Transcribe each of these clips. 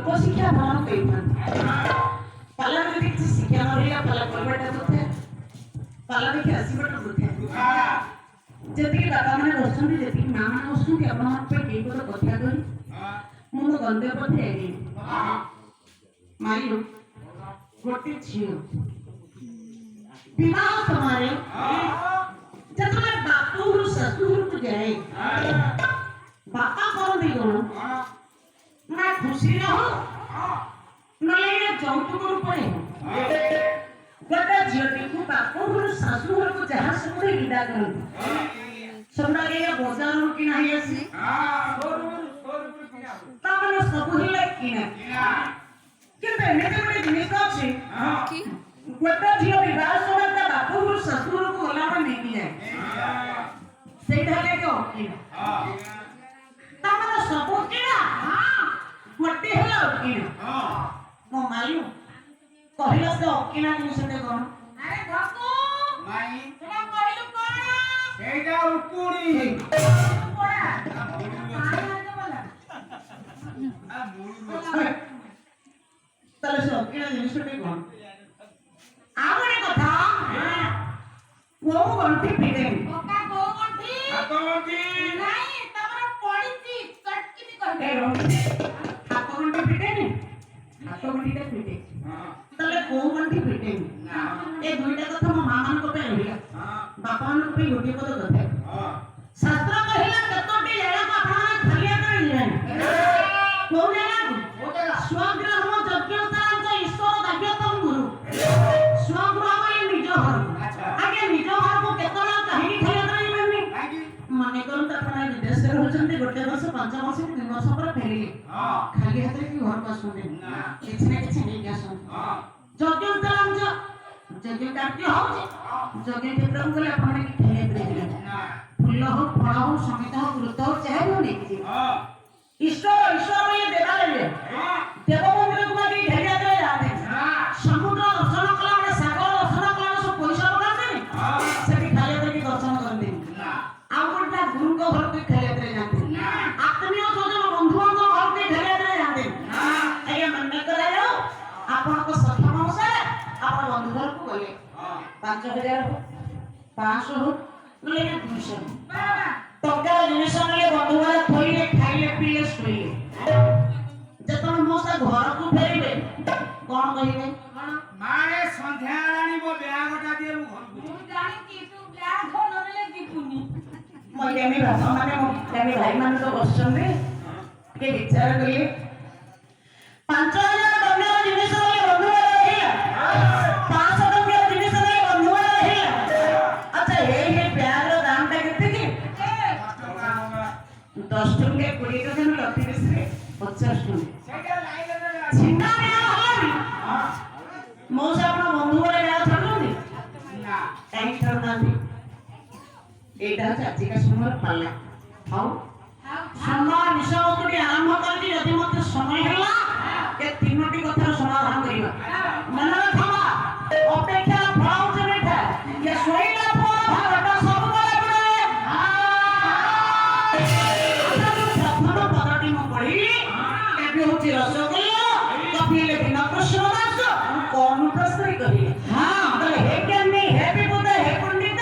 लोक शिक्षा पालन कर पाला में किसी शिक्षा न रही पाला करबेटा होते पाला देखि आसीबटा होते जति बाबा माने बसुनी जति मां माने बसुनी अपन पे के को कथा करी मु गंदे पथे मारियो गोटे झियो विवाह तुम्हारे जब मैं बापू ससुर को जाए बापा कौन दी गो मैं खुशी रहो नले जौतुक रूपे गोटे झियोटी को बापू ससुर को जहाँ सब विदा कर सुनना के बाजार की नहीं आसी तामने सब ही कि ना কিন্তু এমনিতে ଗୋଟେ ଜିନିଷ ଅଛି ଗୋଟେ ଝିଅ ବିବାହ ସମୟରେ ତା ବାପ ଘରୁ ଶ୍ୱଶୁରକୁ ଗଲାବେଳେ ନେଇକି ଯାଏ ସେଇଟା ହେଲେ ଏକ ଓକିଲ ତାମାନେ ସବୁ କିଣା ଗୋଟେ ହେଲା ଓକିଲ ମୋ ମାଲୁ କହିଲ ସେ ଓକିଲ ଜିନିଷଟେ କଣ ଆରେ ବାପୁ ମାଇ ତୁମେ କହିଲୁ କଣ ସେଇଟା ଉକୁଣି ପଡା তাহলে সব কিনা জিনিসটা কোন আবার কথা ও গন্টি পিটে ওকা গো গন্টি হাত গন্টি নাই তারপর পড়িছি চটকিনি কইতে হাত গন্টি পিটে নি হাত গন্টিটা পিটে তাহলে গো গন্টি পিটে না এই দুইটা কথা মো মা মান কো পে হইলা বাপা মান কো পে গোটি কথা কথা শাস্ত্র কহিলা কতটি এলা আপনা খালিয়া করে নিবেন কোন এলা স্বগ্রহ যজ্ঞতাঞ্চ ঈশ্বর দাব্যতম গুরু স্বগ্রহ বলে নিজ ঘর আগে নিজ ঘরକୁ কেতনা কাহিনী ଖାଇବା ପାଇଁ ଯିବେନି ମନେ କରନ୍ତୁ ଆପଣ ବିଦେଶରେ ରହୁଛନ୍ତି ଗୋଟେ ବର୍ଷ 5 ବର୍ଷ 3 ବର୍ଷ ପରେ ଫେରିଲେ ଖାଲି ହାତରେ କି ଘରକୁ ଆସନ୍ତି କିଛି ନା କିଛି ନେଇକି ଆସନ୍ତି ଯଜ୍ଞତାଞ୍চ ଯଜ୍ଞ କାର୍ଯ୍ୟ ହଉଛି ଯଜ୍ଞ କ୍ଷେତ୍ରକୁ ଗଲେ ଆପଣ କି ଖାଇବା ପାଇଁ ଯିବେ ଫୁଲ ହଉ ଫଳ ହଉ ସଙ୍ଗୀତ ହଉ ବୃତ ହଉ ଯାହା ବି ନେଇକି ଯିବେ ईश्वर ये देवा ले देव मंदिर को भी ढेरिया दे जाते समुद्र दर्शन कला में सागर दर्शन कला सब पैसा लगाते से भी खाली करके दर्शन करते आ कोटा गुरु को घर पे खाली दे जाते आत्मीय सजन बंधुओं को घर पे खाली दे जाते ये मन करे जाओ आपन को सक्षम से आपन बंधु घर को गले 5000 500 हो ले 200 टका जिनिस ने बंधु घर थोइले खाइले पिले सोइले जतन मोसा घर को फेरिबे कोन कहिबे मारे संध्या रानी बो ब्यागटा दिए मु घर को जानी कि तू ब्याग हो नले दीपुनी मयमी भाषा माने मयमी भाई माने तो बसछन्ते के विचार करिए 5000 टका जिनिस ने बंधु घर रहिला 500 टका जिनिस ने बंधु घर रहिला अच्छा ये ब्याग रो दाम ता केते की 10 टका 20 टका न लथि बिसरे 50 टका सेटा लाइन रे छिन्ना ब्याग हलानी मौसा अपना बंधु घर ब्याग छडुनी ना काई छडुनांती एटा चाची का सुमर पाला हाउ समय विषय आरंभ करके यदि मत समय होला ए तीनोटी कथार समाधान करिबा मन रखबा अपेक्षा फल से बैठा ये सोइला फल भागटा सब बले पड़े प्रथम पदटी म पढी केबे होची रसगोल्ला कपिले बिना प्रश्न दास कोन प्रश्न करी हां तले हे ज्ञानी हे विबुध हे पंडित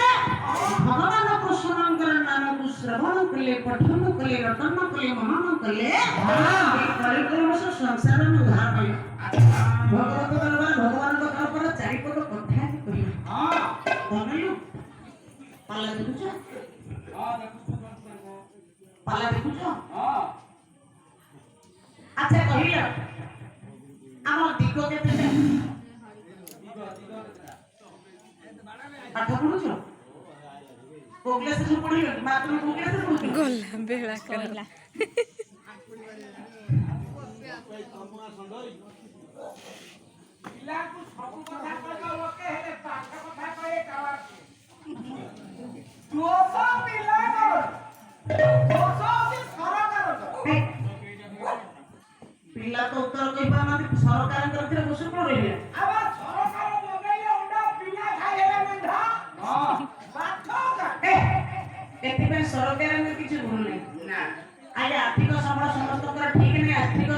भगवान कृष्णंकर नाम को श्रवण कले पठन कले रटन कले मनन कले हां ए परिक्रम से संसार में उद्धार पाइले भगवत दरबार भगवान को तरफ पर चारिपद कथा कहि हां बनलु पाला देखुछ हां देखु पाला देखुछ हां अच्छा कहिला हमर दिगो केते पाठ पढुछ कोगले से पढी मात्र कोगले से पढी गोला बेला करला पिला को सब कथा कहलो लोके हेले पाठ कथा कहे कावा दोसो पिला को दोसो से सरकार पिला तो उत्तर कहि पाना सरकार करथिले बसु पढिले अब सरकार लगाइले अंडा पिला खाइले मेंढा हां बात का एति पे सरकार ने किछु भूल नहीं ना ଆଜ୍ଞା ଆର୍ଥିକ ସମ୍ବଳ ସମସ୍ତଙ୍କର ଠିକ ନାହିଁ ଆର୍ଥିକ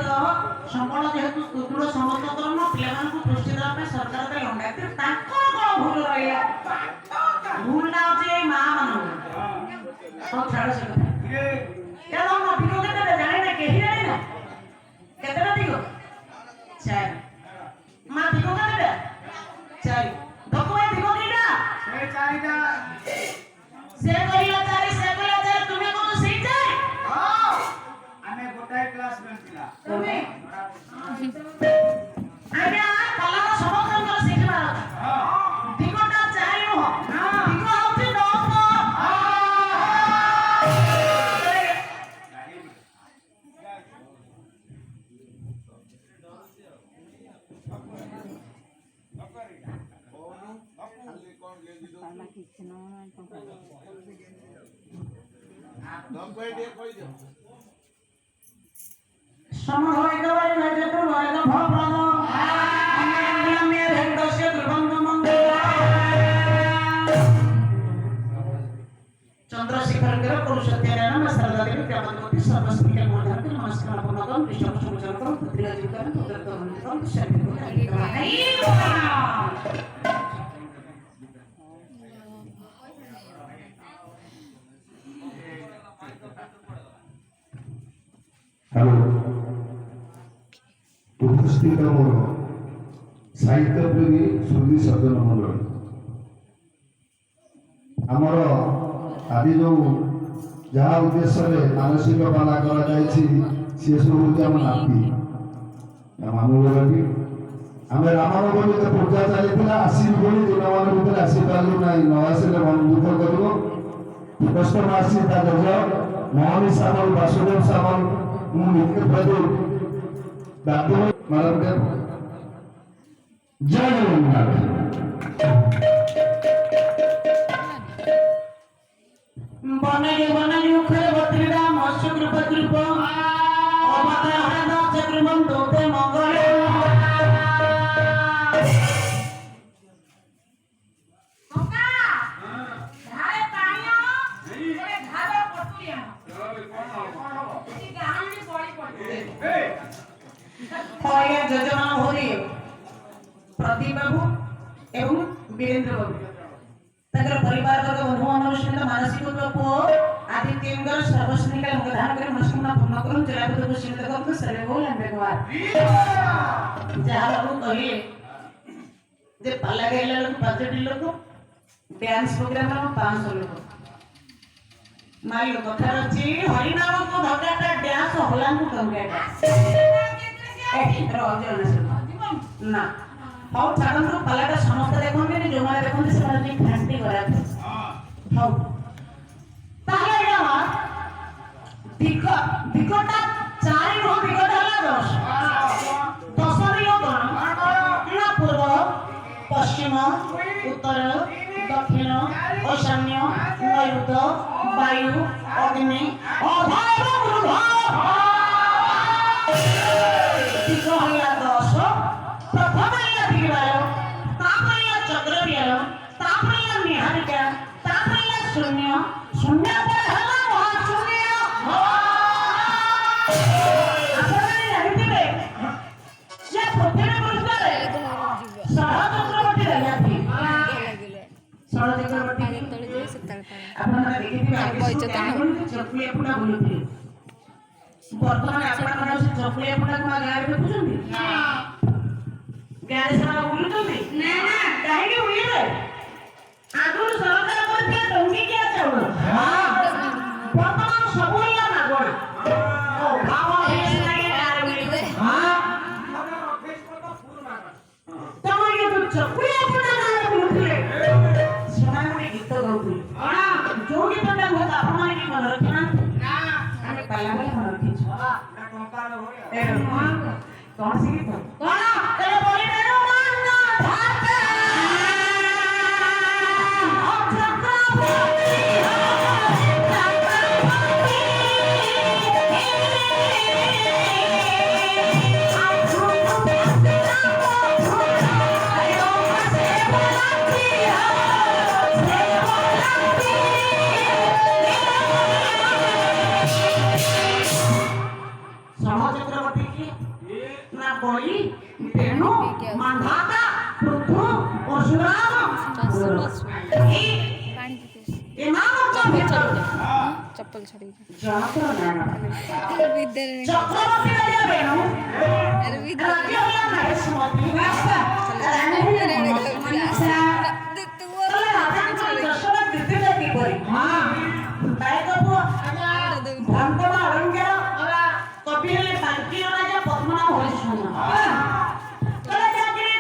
ସମ୍ବଳ ଯେହେତୁ ସୁଦୃଢ ସମସ୍ତଙ୍କର ନୁହଁ ପିଲାମାନଙ୍କୁ ପୁଷ୍ଟି ଦେବା ପାଇଁ ସରକାର ଦେଲେ ଅଣ୍ଡା କିନ୍ତୁ ତାଙ୍କର କଣ ଭୁଲ ରହିଲା ଭୁଲଟା ହଉଛି ଏଇ ମା ମାନଙ୍କୁ ସବୁ ଛାଡ଼ ସେ କଥା କେତେ ଅଧିକ କେତେ ଜାଣିନା କେହି ଜାଣିନା କେତେଟା ଦିଗ ଚାରି ମା ଦିଗ କେତେଟା ଚାରି ଦକୁ ଭାଇ ଦିଗ କେଇଟା ସେ କହିଲା ଚାରି ସେ କହିଲା ଚାରି ତୁମେ କଣ ସେଇ ଚାରି ତୁମେ ଆଜ୍ଞା କଲାର ସମସ୍ତଙ୍କର ଶିଖିବା ଦିଗଟା ଚାରି ନୁହଁ ଦିଗ ହଉଛି ଦଶ সময় चंद्रशेखर पुरुषोत्तम शारदा देवी प्रबंधवती सर्वस्मिक मोहन नमस्कार पुनगम विष्णु सुचरकम पुत्रिका जीवकम पुत्रत्वम हेलो उपस्थित मोर साहित्य प्रेमी सुधी सज्जन मंडल आमर आदि जो जहाँ उद्देश्य मानसिक पाला सी सब हूँ आम नाती मामू बोली आम रामन बोली पूजा चली आसबू बोली दिन मान भर आसपारू ना न आसले मन दुख कर कष्ट आसी जज मोहनी सामल वासुदेव सामल मैडम जय जगन्नाथ बनाई बनाई उखरे बत्रीरा मत्स्य कृप कृप अवतार हरदा चक्रमं दोते मंगल कोका धारे पानिया ए धारे पटुलिया की कहानी पड़ी आज्ञा जजमान होरी प्रदीप बाबू एवं वीरेंद्र बाबू तकर परिवार वर्ग बंधु अनुष्ठित मानसिक पुओ आदित्यंगर सर्वस्निका मुखधान कर मनस्कामना पूर्ण करम जलापत को सीमित करम सर्वे बोल अंबेगवार जहाँ बाबू कहिले जे पाला गैला लोक 5 लोक डांस प्रोग्राम में 500 लोक माइलो कथा रची हरि नाम को भगाटा डांस होला को टंगाटा ना हाउ छाड़न पालाटा समस्त देखोगे जो माने देखोगे से माने घांटी करा हाउ ताहले एला दिगटा चारि रो दिगटा हला 10 रियो कोन ना पूर्व पश्चिम उत्तर दक्षिण ईशान्य नैऋत्य वायु अग्नि अधाय ध्रुव दिग हला 10 प्रथम हला दिगवालो तापरला चक्रव्याल तापरला निहारिका तापरला शून्य शून्य पर हला महाशून्य आपने जानिथिबे जे पृथ्वी पृष्ठरे सहचक्रवर्ती रहती सहचक्रवर्ती आपने देखिथिबे चकुलिया पुडा बोलुथि वर्तमान आपन मन से चकुलिया पुडा को गाय देखुछन्ती गाय सारा बोलुछन्ती ना ना काहे के उइले आगुर सरकार करके टंगी के चाउल हां वर्तमान सब होला ना गोड़ ओ खावा हे लागे गाय बोलुछे हां तमर ये तो चकुलिया पुडा गाय बोलुथले सुना में गीत गाउथले हां जो गीत ता होत आपन मन के मन रखना ना ଆମେ ପାଲା ପାଲା ମନ ରଖିଛୁ ନା ଟଙ୍କା ନ ହୋ କଣ ସିକି କଣ ଏ ବଳି ରେ ମାନ ଧାତେ ବଳି ତେଣୁ ମାନ୍ଧାତା ପୃଥୁ ପରଶୁରାମ ଏମାନଙ୍କ ଭିତରୁ चप्पल छड़ी ଜଣଙ୍କର ନାମ विद्या ଚକ୍ରବର୍ତ୍ତୀ ରାଜା ବେଣୁ अरे विद्या ରାଜ୍ୟ ହେଲା ମହେଶମତି ରାଣୀ ହେଲା ମଣିଷା ତଳେ ରାଜାଙ୍କର ଯଶୋଦା ଦିଦିରେ କିପରି ଗାୟକ ପୁଅ ଭ୍ରାନ୍ତମା ଅଳଙ୍କାର କବି ହେଲେ ବାଙ୍କିର ରାଜା ପଦ୍ମନାଭ ହରିଶ୍ଚନ୍ଦ୍ର ତଳେ ଚାକିରି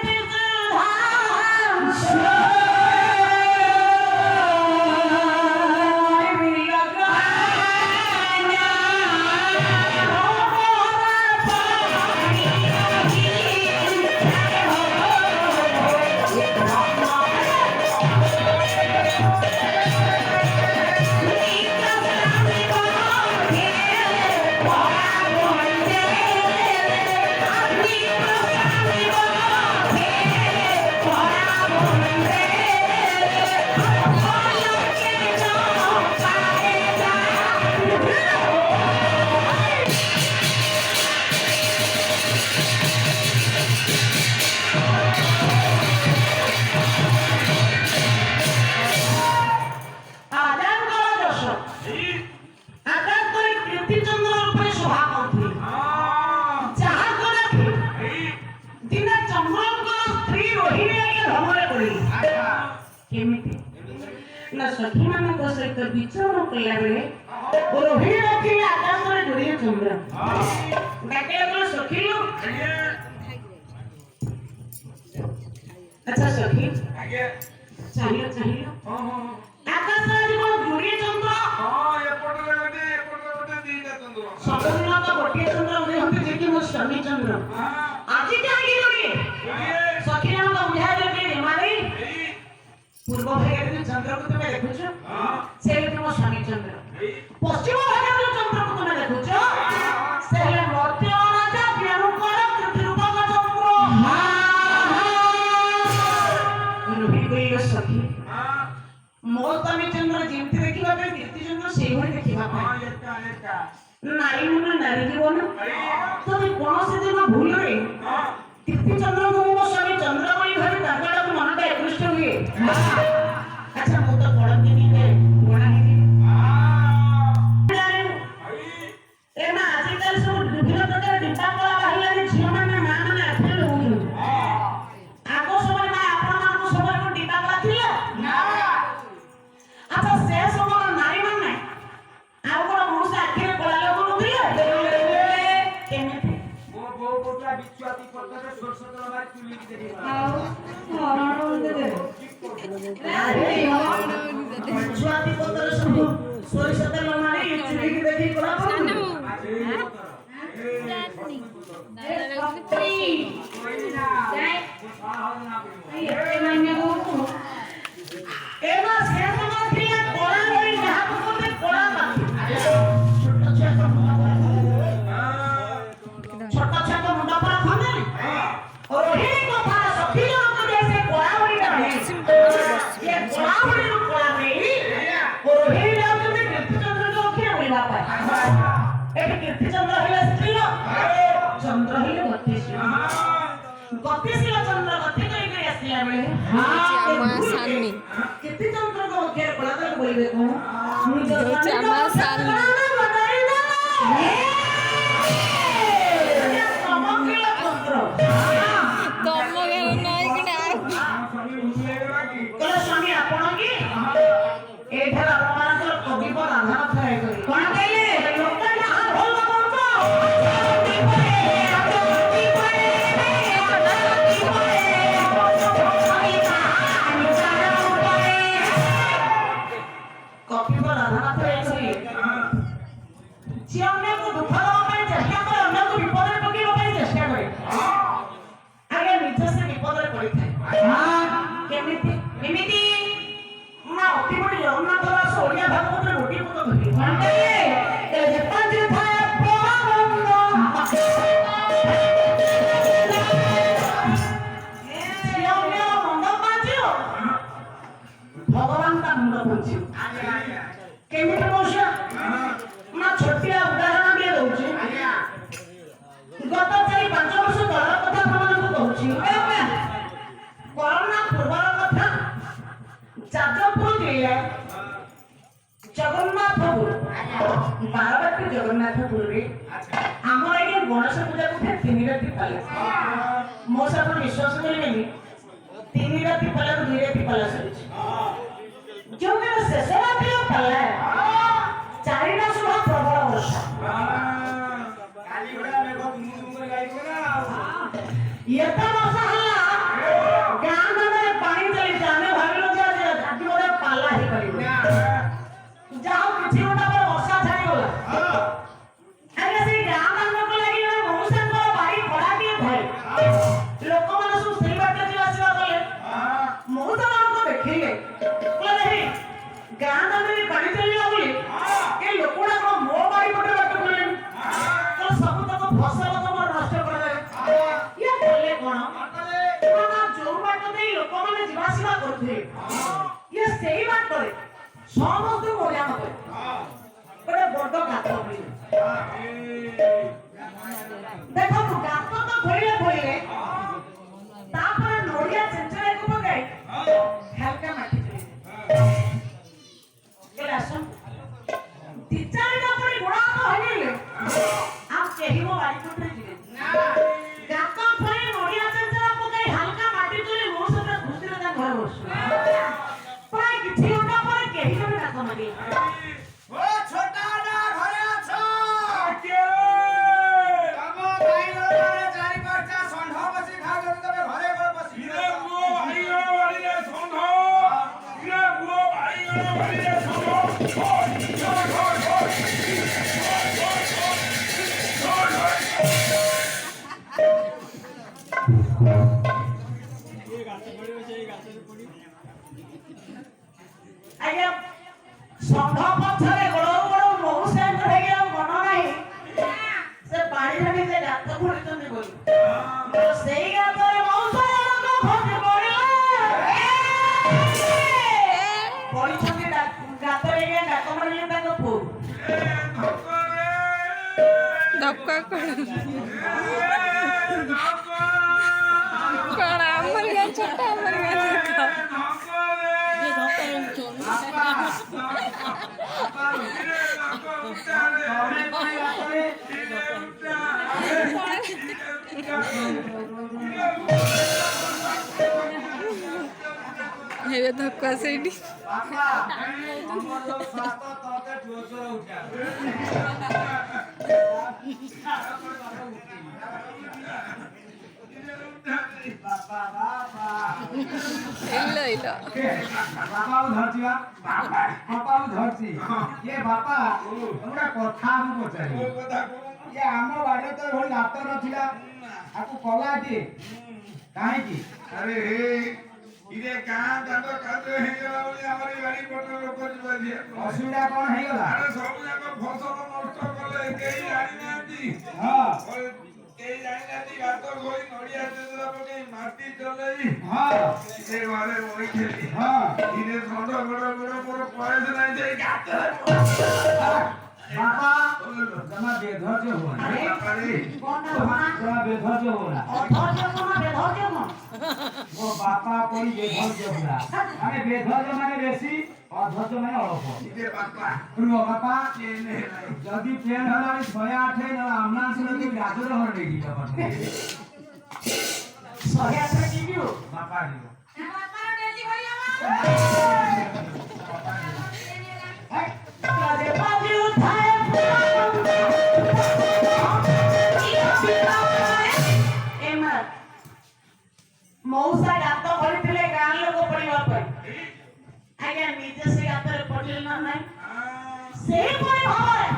ସଖୀମାନଙ୍କ ସହିତ ବିଚରଣ କଲା ବେଳେ ରୋହିଣୀ ରଖିଲେ ଆକାଶରେ ଯୋଡ଼ିଏ ଚନ୍ଦ୍ର ଡାକିଲା ବେଳେ ସଖୀଲୁ ଆଚ୍ଛା ସଖୀ ଚାହିଁଲ ଆକାଶରେ ଆଜି କଣ ଯୋଡ଼ିଏ ଚନ୍ଦ୍ର ସବୁଦିନ ତ ଗୋଟିଏ ଚନ୍ଦ୍ର ଉଦୟ ହୁଅନ୍ତି ଯେ କି ମୋ ସ୍ୱାମୀ ଚନ୍ଦ୍ର ଆଜି କାହିଁକି ଯୋଡ଼ିଏ ସଖୀ ଜଣକ ବୁଝାଇଲେ କି ହିମାଳୀ पूर्व भागे जो चंद्र को तुम देखुछ से तुम स्वामी चंद्र पश्चिम भागे जो चंद्र को तुम देखुछ से है मर्त्य राजा ज्ञानकर त्रिरूपक चंद्र रोहिणी कहिलो सखी मोर स्वामी चंद्र जेमती देखिबा पे कीर्ति चंद्र सेही भଳି देखिबा नारी मन नारी जीवन तबे कोनोसी दिन भूल रे कीर्ति चंद्र को मो स्वामी चंद्र बଳି भाबी ताकड़ा को मनटा एकृष्ट हुए अच्छा मु तो बड़ दिनी के बड़ा है ए ना आजकल सब विभिन्न प्रकार डिब्बा कला बाहिला रे झियो माने मां माने आखिर होउनु आगो समय ना आपन मान को समय को डिब्बा कला थिला ना अच्छा से समय नारी मान नै आ को मनुष्य आखिर कला लोग नुथिले केने वो कोटला बिच्छुआती पत्थर सोरस तला मारी तुली की देबी आओ हरण दे दे छुआती पत्थर सब सोरिष तेल मारी चुली की देखि कला छोटा छोटा मुंडा पर खाने और रोहिणी को था सखी लोग जैसे कोलावड़ी का है ये कोलावड़ी को कोला नहीं और रोहिणी लोग जो कीर्ति चंद्र को क्या बोला पाए एक कीर्ति चंद्र है स्त्री चंद्र है गतिशील चंद्र गति करी करी आसिला बेले सालनी कीर्ति चंद्र को क्या कोला तो बोलबे को चामा सालनी तम घर नाई कि ना कले स्वामी आपण की एठार अपमानकर कवि पर आधार थाए करी कोन कहले लोक ना भल बोलतो कवि पर आधार थाए करी କହିଲେ ଜଗନ୍ନାଥପୁର ବାରବାଟୀ ଜଗନ୍ନାଥପୁରରେ ଆମର ଏଠି ଗଣେଶ ପୂଜା ଉଠେ 3 ରାତି ପାଲା। ମୋ ସାଥେ ବିଶ୍ୱାସ କରିବେନି 3 ରାତି ପାଲାରୁ 2 ରାତି ପାଲା ସରିଛି। ଯୋଉଦିନ ଶେଷ ରାତିର ପାଲା 4ଟା ସୁଦ୍ଧା ପ୍ରବଳ ବର୍ଷା। ଏତେ ବର୍ଷା ହେଲା ଗାଁ ଦାଣ୍ଡରେ ପାଣି ଚାଲିଛି। ଆମେ ଭାବିଲୁ ଯେ ଆଜି ଗୋଟେ ପାଲା ହେଇପାରିବ। ଯାହା ହଉ କିଛି ଘଣ୍ଟା ପରେ ବର୍ଷା ଛାଡ଼ିଗଲା। ଆଜ୍ଞା ସେଇ ଗାଁ ଦାଣ୍ଡକୁ ଲାଗି ଜଣେ ମଉସାଙ୍କର ବାଡ଼ି ଭଡ଼ାଟିଏ ଥାଏ। ଲୋକମାନେ ସବୁ ସେଇ ବାଟରେ ଯିବା ଆସିବା କଲେ। ମଉସା ମାନଙ୍କୁ ଦେଖିଲେ କହିଲେ ହେଇ ଗାଁ ଦାଣ୍ଡରେ ପାଣି ଚାଲିଲା ବୋଲି ଏ ଲୋକଗୁଡ଼ା କଣ ମୋ ବାଡ଼ି ପଟେ ବାଟ କଲେଣି? ସବୁ ତକ ଫସଲ ତମର ନଷ୍ଟ କରିଦେଲେ। ଇଏ କଲେ କଣ? ଯୋଉ ବାଟ ଦେଇ ଲୋକମାନେ ଯିବା ଆସିବା କରୁଥିଲେ ଇଏ ସେଇ ବାଟରେ ସମସ୍ତେ ମଜା ନବେ ଗୋଟେ ବଡ ଗାତ ଖୋଳିଲେ। ଦେଖନ୍ତୁ ଗାତ ତ ଖୋଳିଲେ ତାପରେ ନଡ଼ିଆ ଚେଞ୍ଚରାକୁ ପକାଇ ହାଲକା ମାଟି ଚଳିଲେ ଆସ 2-4ଟା ପରି ଗୋଡ଼ ହାତ ହୋଇଗଲେ ଆଉ କେହି ମୋ ବାଡ଼ି ପଟରେ ଯିବେ ଗାତ ଖୋଳି ନଡ଼ିଆ ଚେଞ୍ଚରା ପକାଇ ହାଲକା ମାଟି ଚଳି ମୋ ସହିତ ଖୁସିରେ ତା ଘରେ ବସୁ। ପ୍ରାୟ କିଛି ଘଣ୍ଟା ପରେ କେହି ଜଣେ ଡାକ ମାରିଲେ ଓ ଛୋଟା ନା ଘରେ ଅଛ? ଚାରି ପାଞ୍ଚଟା ଷଣ୍ଢ ବସି ଖାଉଛନ୍ତି ତମେ ଘରେ ବସି ଆଜ୍ଞା ଷଣ୍ଢ ପଛରେ ଗୋଡ଼ ଗୋଡ଼ ମଉସାଙ୍କର ହେଇକି ଆଉ ମନ ନାହିଁ ସେ ପାଣିରେ ନିଜେ ଗାତ ଖୋଳିଛନ୍ତି ବୋଲି। ସେଇ ଗାତରେ ମଉସା ଜଣକ ଖସି ପଡ଼ିଛନ୍ତି ଗାତରେ ଡାକ ମାରିଲେ ତାଙ୍କ ପୁଅ ଧକ୍କା କଣ ଆମର ଗାଁ ଛୋଟ ଆମର ଗାଁ ଏବେ ଧକ୍କା ସେଇଠି ଇଲ ଇଲ ବାପାକୁ ଧରିଛି ବାପାକୁ ଧରିଛି ଇଏ ବାପା ଗୋଟେ କଥା ମୁଁ ପଚାରିବି। ଇଏ ଆମ ବାଡ଼ିରେ ତ ଏଭଳି ଗାତ ନଥିଲା ଆକୁ କଲା କିଏ କାହିଁକି? अरे इधे कहाँ दादा कादे हेगला बोली हमारी गाड़ी पटो लोक जीवा दिया ଅସୁବିଧା କଣ ହେଇଗଲା? अरे सब जाक फसल नष्ट कले केही जानि नांती ହଁ केही जानि नांती गात गोई नडिया तेजरा पके माटी चलेई ହଁ इधे घरे ओई खेली ହଁ इधे छंड बड़ बड़ मोर पयस नाही जाई गात ବାପା ଜମା ବେଧର୍ଯ୍ୟ ହୁଅ ନା। ଆରେ बापारे କଣ ନା ଜମା ବେଧର୍ଯ୍ୟ ହୁଅ ନା। ଅଧୈର୍ଯ୍ୟ କଣ ବେଧୈର୍ଯ୍ୟ କଣ? ମୋ ବାପା କହି ବେଧର୍ଯ୍ୟ ପୁରା ମାନେ ବେଧର୍ଯ୍ୟ ମାନେ ବେଶୀ ଅଧର୍ଯ୍ୟ ମାନେ ଅଳପ। इधे बापा ରୁହ ବାପା केने नाही ଯଦି ଟ୍ରେନ୍ ହେଲାଣି 108 ଆମ୍ବୁଲାନ୍ସ ନେଇକି ରାଜର ଘର ନେଇକି ଯିବ 108 ଯିବି ବାପା ଯିବ। ବାପାର ଡେଲିଭରି ହବ। କାଜେ ବାଜି ଉଠାଏ ଏମା ମଉସା ଗାତ କରିଥିଲେ ଗାଁ ଲୋକ ପଡ଼ିବା ପାଇଁ। ଆଜ୍ଞା ନିଜେ ସେ ଗାତରେ ପଡ଼ିଲେ ନା ନାହିଁ ସେହିପରି ଭାବରେ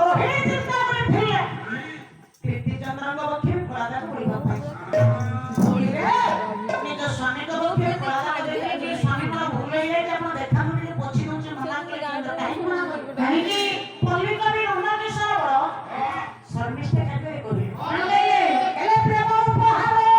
ରୋହିଣୀ ଚିନ୍ତା କରିଥିଲେ ପ୍ରୀତିଚନ୍ଦ୍ରଙ୍କ ପକ୍ଷେ କଳାଦାନ ପଡ଼ିବା ପାଇଁ। ଧୂଳିରେ ନିଜ ସ୍ୱାମୀଙ୍କ ପକ୍ଷେ କଳାଦାନ ଦେଇକି ସ୍ୱାମୀଙ୍କର ଭୁଲ ହେଇଯାଇଛି ଆପଣ ଦେଖାନ୍ତୁ ଟିକେ ପୋଛି ଦଉଛି ମନା କାହିଁକି ପଲ୍ଲୀକବି ନନ୍ଦକିଶୋର ଶର୍ମିଷ୍ଠ କାର୍ଯ୍ୟ କରିବେ ହେଲେ ପ୍ରେମ ଉପହାର ହେଲେ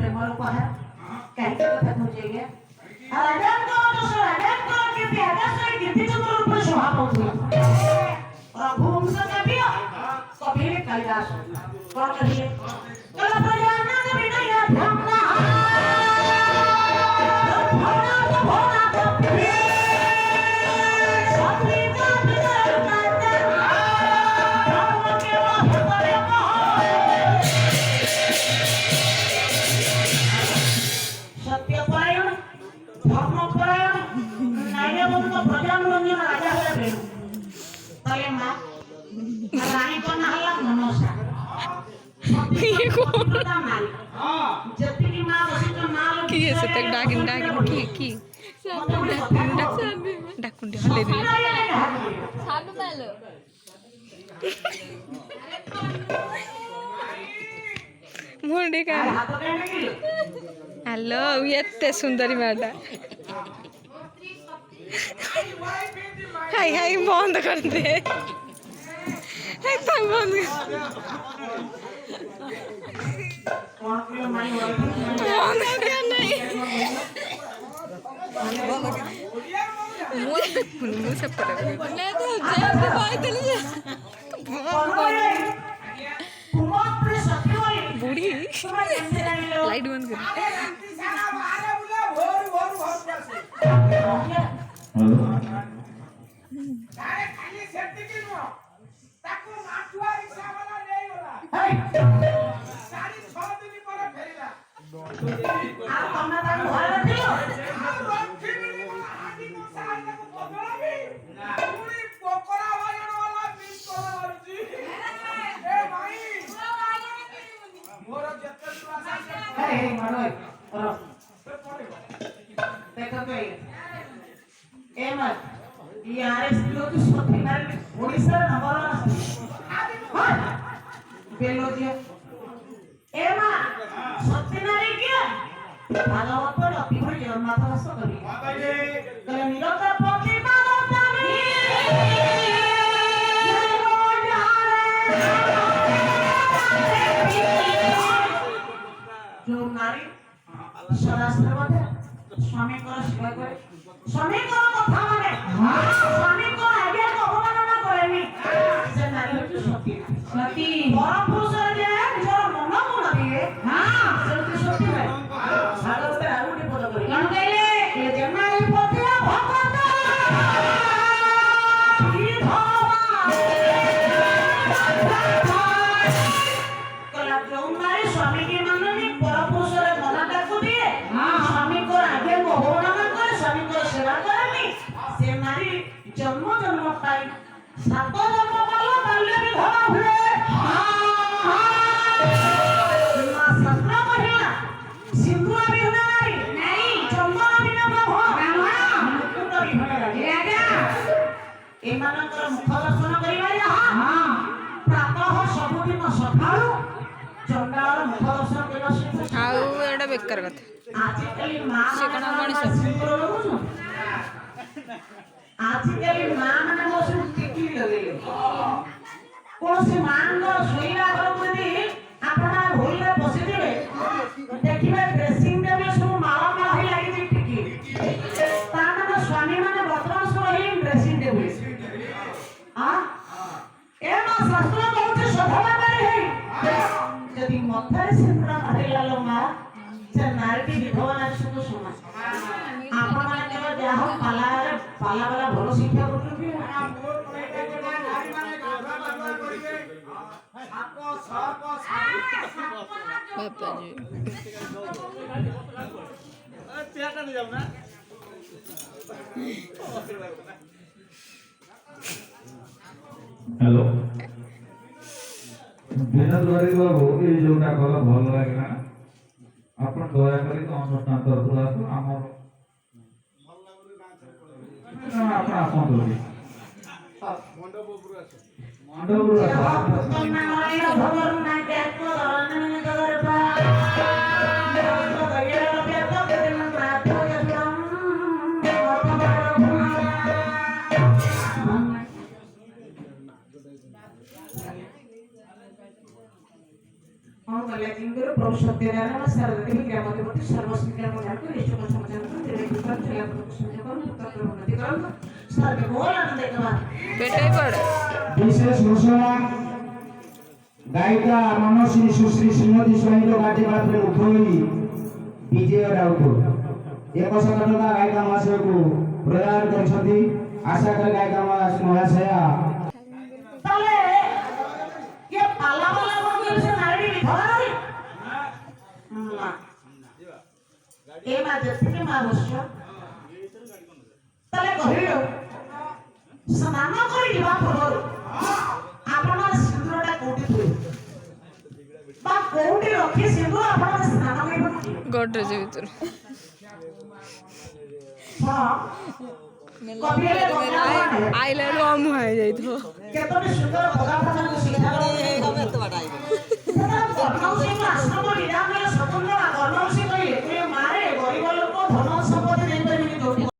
ପ୍ରେମର ଉପହାର କାହିଁକି କଥା ବୁଝେଇ ଗା ରାଜାଙ୍କ ଦୋଷ ରାଜାଙ୍କ କୀର୍ତ୍ତି ଆକାଶରେ କୀର୍ତ୍ତି ଚନ୍ଦ୍ର ରୂପରେ ଶୋଭା ପାଉଥିଲା ରଘୁବଂଶ କାବ୍ୟ କବିରେ କାଳିଦାସ କଣ କହିଲେ କଲା ପ୍ରଜାନନ୍ଦ ବିନୟ ଧ୍ୟାନ सत्यपरायण धर्मपरायण न्यायबंध प्रजानुरंजन राजा है बेणु तले मां रानी को नहला मनोसा ये कौन? नारी जति की मां बसी तो नाल কি আছে তাক ডাকিন ডাকিন কি ডাকুন দে হলে দিলে সাধু পালো মুন্ডে কা हाथ देने की হ্যালো এতে সুন্দরী মাটা হাই হাই বন্ধ কর দে একদম বন্ধ कौन के माई वाली বন্ধ কর নাই মুই দেখুন মুই সব করে না তো যে ভাই দিলি कौन करे तुम अपने सत्य वाली বুড়ি तुम्हारे अंदर नहीं लो লাইট বন্ধ কর সারা বারে বুলে ভোর ভোর ভোর করছে আরে খালি সেটি কি নো তাকু মাঠুয়া রিকশা वाला নেই গলা সারি 6 দিন পরে ফেরিলা आ तुमने ताको घर रखियो আর রক্ষি মিলি আদি কো সাহায্য কো বদলাবি পুরি পকড়া বাজন वाला মিস করা হরজি এ ভাই মোর যেতে সুরাসা हे हे मनोय देखो तो ए मत ये आरएस किलो की सोती नारी ओडिसा नंबर हां बेलोजिया ए मा सोती नारी के भागवत पर अति भरी जगन्नाथ दास कवि মাতাজি कले निरंतर प्रतिमा दानी जो नारी सदास्त्र मते स्वामी को सेवा करे स्वामी को कथा माने स्वामी को आज्ञा को अवमानना करेनी से नारी होती सती सती परम पुरुष जे निजर मन को न दिए हां से सती है भागवत आउटी पद करी कोन कहले ये जन्मारी पति भगत की कला जो नारी स्वामी के मननी परम पुरुष रे मनाटा को दिए स्वामी को आगे को होना न करे स्वामी को सेवा करेनी से नारी जन्म जन्म पाई सात जन्म पालो बाल्य विधवा हुए मां सत्र महिला सिंदूर विधवा नारी नहीं जन्म बिना प्रभु मुकुट विधवा नारी राजा एमानकर मुख दर्शन करिबा हां प्रातः सबुदिन सकाळु चंडाळ मुख दर्शन करिबा से ଆଉ ଏଟା ବେକାର କଥା आजिकली मां से कण मଣିଷ सिंदूर लगुनु आजिकली मां माने बसु टिकी लगेले कोनसी मांग सोईला घर मधी आपना भोईले बसी दिबे देखिबे ड्रेसिंग टेबल सब माला माला होई लागि टिकी ता माने स्वामी माने वर्तमान सब होई ड्रेसिंग टेबल आ ए मा शास्त्र बहुत सभा करे है यदि मथरे सिंदूर मारिला लो मा से नारी विधवा नारी सुख सुना आपण माने केवल जाहो पाला वाला भलो शिक्षा करथि মোর কইতে গলা নারী মানে গাধা বাবা করিবে সাপ সাপ ବାପାଜି हेलो दिनद्वारी बाबू ये जोटा कला भल लागला आपण दया करी तो अनुष्ठान तरफ आसु हमर आपण आसन दोली मंडप कौन मंगल जिंगुरु प्रभु सत्यनारायण सरस्वती विद्यामती सर्वसिद्धिं प्रदान करो इष्ट समाचार करो तेरे कृपा चला प्रभु करो तत्व उन्नति करो सर्व बोल आनंद कमा পেটাই পড়ে বিশেষ ঘোষণা গায়িকা মনশ্রী সুশ্রী শ্রীমতী সহিত କାର୍ଯ୍ୟକଳାପରେ ଉଭୟ ବିଜୟ ରାଉତ 100 ଟଙ୍କା ଗାୟିକା ମହାଶୟକୁ ପ୍ରଦାନ କରିଛନ୍ତି ଆଶା କରେ ଗାୟିକା ମହାଶୟା তাহলে ये पाला पाला বন্ধু সে নারী বিধবা নারী না এই মা যেতে মা বসছ তাহলে কহিল স্নান করে ଯିବା ପୂର୍ବରୁ ଆପଣ ସିନ୍ଦୁରଟା କୋଉଠି ଥୋଇବେ বা କୋଉଠି ରଖି ସିନ୍ଦୁର ଆପଣ ସ୍ନାନ କରିବାକୁ ଯିବେ গডরেজ ভিতর ଶୁଣ କବିରେ আইলার অমু হয়ে যাইতো କେତୋଟି ସୁନ୍ଦର ପଦାର୍ଥକୁ ଶିକ୍ଷା